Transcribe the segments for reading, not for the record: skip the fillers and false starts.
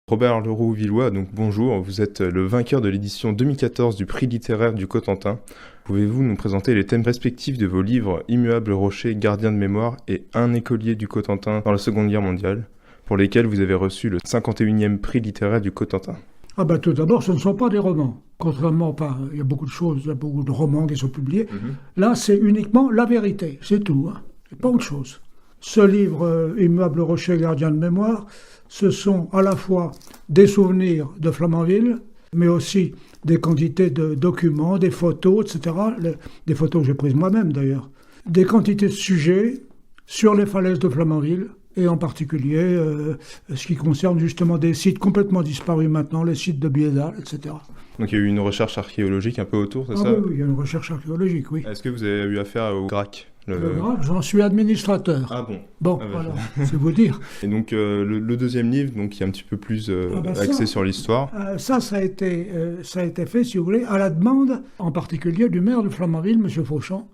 Robert Leroux-Villois, donc bonjour, vous êtes le vainqueur de l'édition 2014 du prix littéraire du Cotentin. Pouvez-vous nous présenter les thèmes respectifs de vos livres Immuable rocher, gardien de mémoire et Un écolier du Cotentin dans la Seconde Guerre mondiale, pour lesquels vous avez reçu le 51e prix littéraire du Cotentin? Tout d'abord, ce ne sont pas des romans. Contrairement, il y a beaucoup de choses, il y a beaucoup de romans qui sont publiés. Là, c'est uniquement la vérité, c'est tout, c'est pas autre chose. Ce livre, Immuable rocher, gardien de mémoire, ce sont à la fois des souvenirs de Flamanville, mais aussi des quantités de documents, des photos, etc. Des photos que j'ai prises moi-même d'ailleurs. Des quantités de sujets sur les falaises de Flamanville, et en particulier ce qui concerne justement des sites complètement disparus maintenant, les sites de Biédal, etc. Donc il y a eu une recherche archéologique un peu autour, c'est ça? Oui, il y a une recherche archéologique, oui. Est-ce que vous avez eu affaire au GRAC? Le GRAC, j'en suis administrateur. Ah bon? Voilà, c'est vous dire. Et donc le deuxième livre, donc, qui est un petit peu plus axé sur l'histoire. Ça a été fait, si vous voulez, à la demande, en particulier du maire de Flamanville, M. Fauchon,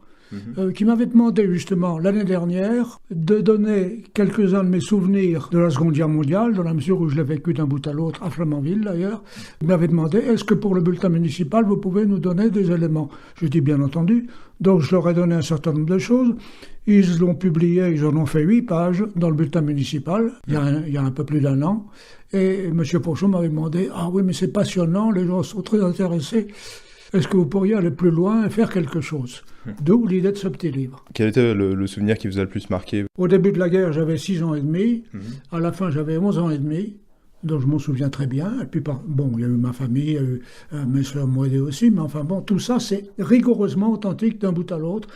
qui m'avait demandé justement l'année dernière de donner quelques-uns de mes souvenirs de la Seconde Guerre mondiale, dans la mesure où je l'ai vécu d'un bout à l'autre, à Flamanville d'ailleurs. Il m'avait demandé, est-ce que pour le bulletin municipal, vous pouvez nous donner des éléments? Je dis bien entendu. Donc je leur ai donné un certain nombre de choses. Ils l'ont publié, ils en ont fait 8 pages dans le bulletin municipal, il y a un peu plus d'un an. Et M. Fauchon m'avait demandé, ah oui, mais c'est passionnant, les gens sont très intéressés. Est-ce que vous pourriez aller plus loin et faire quelque chose? D'où l'idée de ce petit livre. Quel était le souvenir qui vous a le plus marqué? Au début de la guerre, j'avais 6 ans et demi. À la fin, j'avais 11 ans et demi. Donc je m'en souviens très bien. Et puis, il y a eu ma famille, il y a eu mes soeurs m'ont aidé aussi. Mais enfin bon, tout ça, c'est rigoureusement authentique d'un bout à l'autre.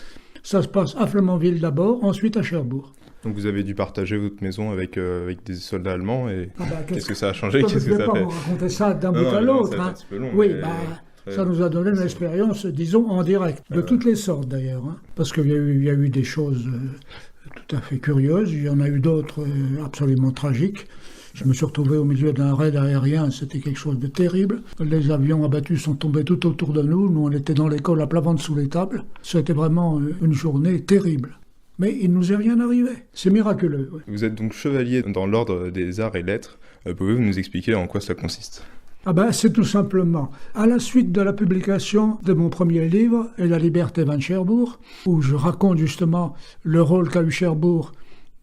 Ça se passe à Flamanville d'abord, ensuite à Cherbourg. Donc vous avez dû partager votre maison avec des soldats allemands. Et qu'est-ce que ça a changé? Qu'est-ce que ça fait? Je ne vais pas vous raconter ça d'un bout à l'autre. C'est un petit peu long. Oui, ça nous a donné une expérience, disons, en direct, de toutes les sortes d'ailleurs. Parce qu'il y a eu des choses tout à fait curieuses, il y en a eu d'autres absolument tragiques. Je me suis retrouvé au milieu d'un raid aérien, c'était quelque chose de terrible. Les avions abattus sont tombés tout autour de nous, nous on était dans l'école à plat ventre sous les tables. C'était vraiment une journée terrible. Mais il ne nous est rien arrivé, c'est miraculeux. Oui. Vous êtes donc chevalier dans l'ordre des arts et lettres, pouvez-vous nous expliquer en quoi cela consiste? C'est tout simplement, à la suite de la publication de mon premier livre, Et la liberté vint de Cherbourg, où je raconte justement le rôle qu'a eu Cherbourg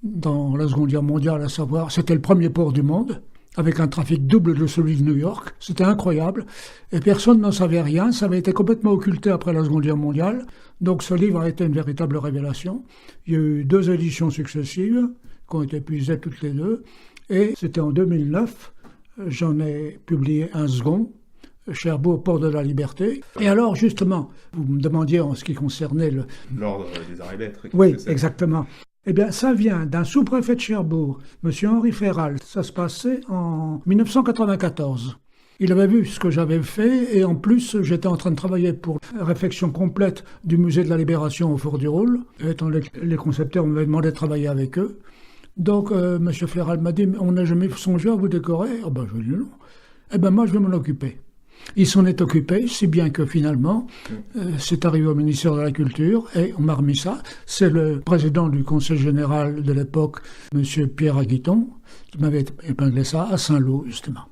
dans la Seconde Guerre mondiale, à savoir, c'était le premier port du monde, avec un trafic double de celui de New York, c'était incroyable, et personne n'en savait rien, ça avait été complètement occulté après la Seconde Guerre mondiale, donc ce livre a été une véritable révélation. Il y a eu 2 éditions successives, qui ont été épuisées toutes les deux, et c'était en 2009, j'en ai publié un second, Cherbourg, port de la liberté. Et alors, justement, vous me demandiez en ce qui concernait l'ordre des arts et lettres. Oui, exactement. Eh bien, ça vient d'un sous-préfet de Cherbourg, M. Henri Ferral. Ça se passait en 1994. Il avait vu ce que j'avais fait et en plus, j'étais en train de travailler pour la réfection complète du musée de la Libération au Fort du Roule. Étant les concepteurs m'avaient demandé de travailler avec eux. Donc, M. Ferral m'a dit, on n'a jamais songé à vous décorer? Je lui ai dit non. Moi, je vais m'en occuper. Il s'en est occupé, si bien que finalement, c'est arrivé au ministère de la Culture et on m'a remis ça. C'est le président du conseil général de l'époque, M. Pierre Aguiton, qui m'avait épinglé ça à Saint-Lô, justement,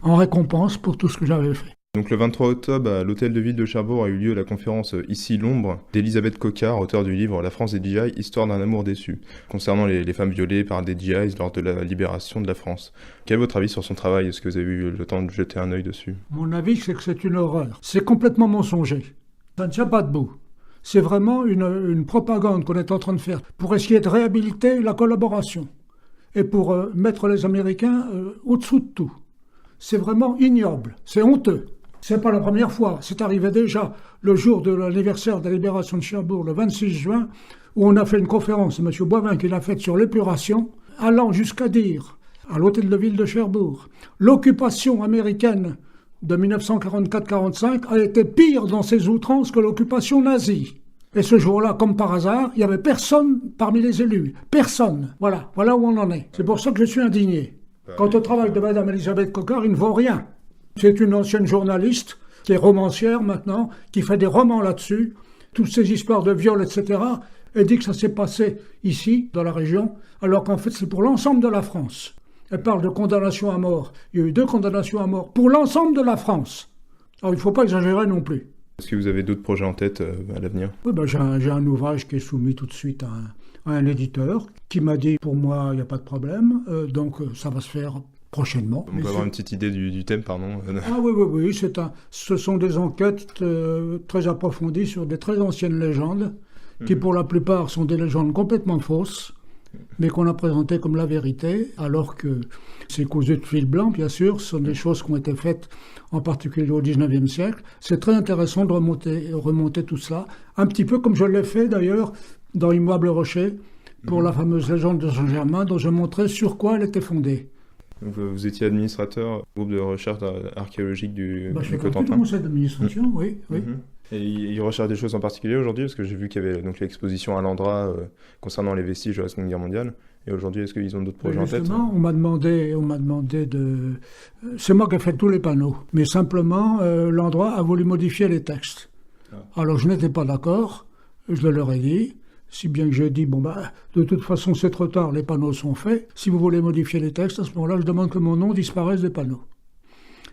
en récompense pour tout ce que j'avais fait. Donc le 23 octobre, à l'hôtel de ville de Cherbourg a eu lieu la conférence Ici l'ombre d'Elisabeth Coquart, auteure du livre La France des GI, Histoire d'un amour déçu, concernant les femmes violées par des GI lors de la libération de la France. Quel est votre avis sur son travail? Est-ce que vous avez eu le temps de jeter un œil dessus? Mon avis, c'est que c'est une horreur. C'est complètement mensonger. Ça ne tient pas debout. C'est vraiment une propagande qu'on est en train de faire pour essayer de réhabiliter la collaboration et pour mettre les Américains au-dessous de tout. C'est vraiment ignoble, c'est honteux. C'est pas la première fois, c'est arrivé déjà le jour de l'anniversaire de la libération de Cherbourg, le 26 juin, où on a fait une conférence, M. Boivin qui l'a faite sur l'épuration, allant jusqu'à dire, à l'hôtel de ville de Cherbourg, l'occupation américaine de 1944-45 a été pire dans ses outrances que l'occupation nazie. Et ce jour-là, comme par hasard, il n'y avait personne parmi les élus. Personne. Voilà où on en est. C'est pour ça que je suis indigné. Quant au travail de Mme Elisabeth Coquart, il ne vaut rien. C'est une ancienne journaliste, qui est romancière maintenant, qui fait des romans là-dessus, toutes ces histoires de viol, etc. Elle dit que ça s'est passé ici, dans la région, alors qu'en fait c'est pour l'ensemble de la France. Elle parle de condamnation à mort. Il y a eu 2 condamnations à mort pour l'ensemble de la France. Alors il ne faut pas exagérer non plus. Est-ce que vous avez d'autres projets en tête à l'avenir? Oui, j'ai un ouvrage qui est soumis tout de suite à un éditeur qui m'a dit, pour moi, il n'y a pas de problème, donc ça va se faire prochainement. On peut avoir une petite idée du thème, pardon. Ah oui, ce sont des enquêtes très approfondies sur des très anciennes légendes, qui pour la plupart sont des légendes complètement fausses, mais qu'on a présentées comme la vérité, alors que c'est causé de fil blanc, bien sûr, ce sont des choses qui ont été faites en particulier au XIXe siècle. C'est très intéressant de remonter tout cela, un petit peu comme je l'ai fait d'ailleurs dans Immuable Rocher, pour la fameuse légende de Saint-Germain, dont je montrais sur quoi elle était fondée. Vous étiez administrateur du groupe de recherche archéologique du Je fais Cotentin. partie du conseil d'administration, oui. Et il recherche des choses en particulier aujourd'hui, parce que j'ai vu qu'il y avait donc l'exposition à l'Andra concernant les vestiges de la Seconde Guerre mondiale. Et aujourd'hui, est-ce qu'ils ont d'autres projets en tête? Justement, on m'a demandé de... C'est moi qui ai fait tous les panneaux. Mais simplement, l'endroit a voulu modifier les textes. Alors je n'étais pas d'accord, je leur ai dit, si bien que j'ai dit, de toute façon c'est trop tard, les panneaux sont faits. Si vous voulez modifier les textes, à ce moment-là, je demande que mon nom disparaisse des panneaux.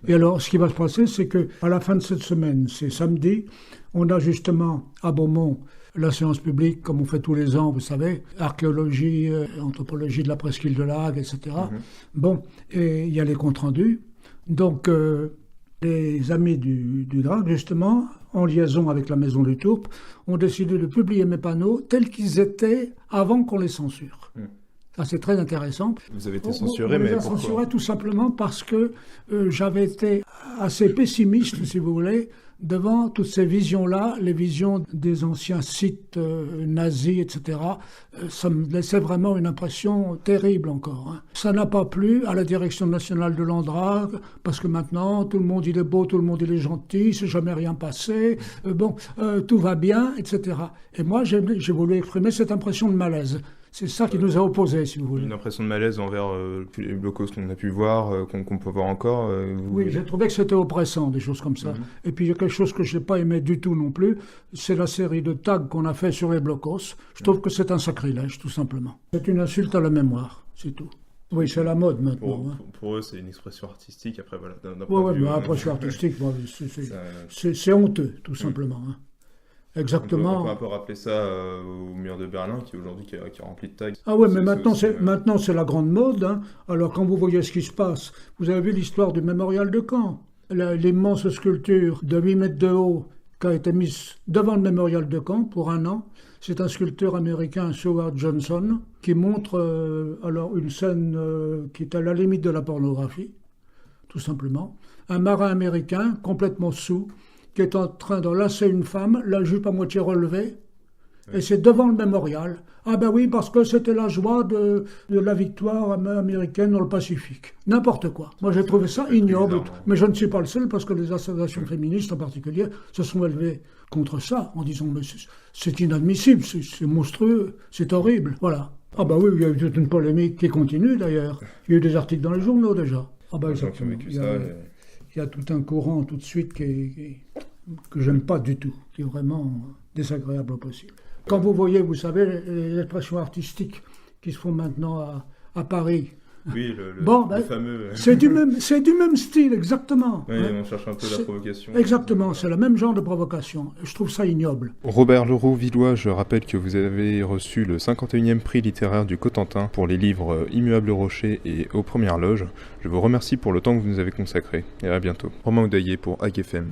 Et alors, ce qui va se passer, c'est qu'à la fin de cette semaine, c'est samedi, on a justement à Beaumont la séance publique, comme on fait tous les ans, vous savez, archéologie, anthropologie de la presqu'île de Lague, etc. Et il y a les comptes rendus. Donc, les amis du Drac, justement, en liaison avec la Maison du Tourpe, ont décidé de publier mes panneaux tels qu'ils étaient avant qu'on les censure. Ça, c'est très intéressant. Vous avez été censuré, mais pourquoi? Censuré tout simplement parce que j'avais été assez pessimiste, si vous voulez, devant toutes ces visions-là, les visions des anciens sites nazis, etc. Ça me laissait vraiment une impression terrible encore. Ça n'a pas plu à la direction nationale de l'Andra, parce que maintenant, tout le monde il est beau, tout le monde il est gentil, c'est jamais rien passé, tout va bien, etc. Et moi, j'ai voulu exprimer cette impression de malaise. C'est ça qui nous a opposés, si vous voulez. Une impression de malaise envers les blocos qu'on a pu voir, qu'on peut voir encore. Oui, j'ai trouvé que c'était oppressant, des choses comme ça. Et puis il y a quelque chose que je n'ai pas aimé du tout non plus, c'est la série de tags qu'on a fait sur les blocos. Je trouve que c'est un sacrilège, tout simplement. C'est une insulte à la mémoire, c'est tout. Oui, c'est la mode maintenant. Pour eux, c'est une expression artistique. Après, voilà. Expression artistique, c'est honteux, tout simplement. Exactement. On peut un peu rappeler ça au mur de Berlin qui aujourd'hui qui est rempli de tags. Ah ouais, mais maintenant c'est la grande mode. Alors quand vous voyez ce qui se passe, vous avez vu l'histoire du mémorial de Caen, l'immense sculpture de 8 mètres de haut qui a été mise devant le mémorial de Caen pour 1 an. C'est un sculpteur américain, Seward Johnson, qui montre alors une scène qui est à la limite de la pornographie, tout simplement. Un marin américain complètement saoul, qui est en train d'enlacer une femme, la jupe à moitié relevée, et c'est devant le mémorial. Ah ben oui, parce que c'était la joie de la victoire américaine dans le Pacifique. N'importe quoi. Moi j'ai trouvé ça ignoble, mais je ne suis pas le seul, parce que les associations féministes en particulier se sont élevées contre ça, en disant mais c'est inadmissible, c'est monstrueux, c'est horrible, voilà. Ah ben oui, il y a eu toute une polémique qui continue d'ailleurs. Il y a eu des articles dans les journaux déjà. Ah ben exactement. Il y a tout un courant tout de suite que j'aime pas du tout, qui est vraiment désagréable au possible. Quand vous voyez, vous savez, les expressions artistiques qui se font maintenant à Paris. Oui, le fameux... C'est du même style, exactement. Oui, on cherche un peu la provocation. Exactement, c'est le même genre de provocation. Je trouve ça ignoble. Robert Leroux-Villois, je rappelle que vous avez reçu le 51e prix littéraire du Cotentin pour les livres Immuable Rocher et Aux Premières Loges. Je vous remercie pour le temps que vous nous avez consacré. Et à bientôt. Romain Odaillé pour AGFM.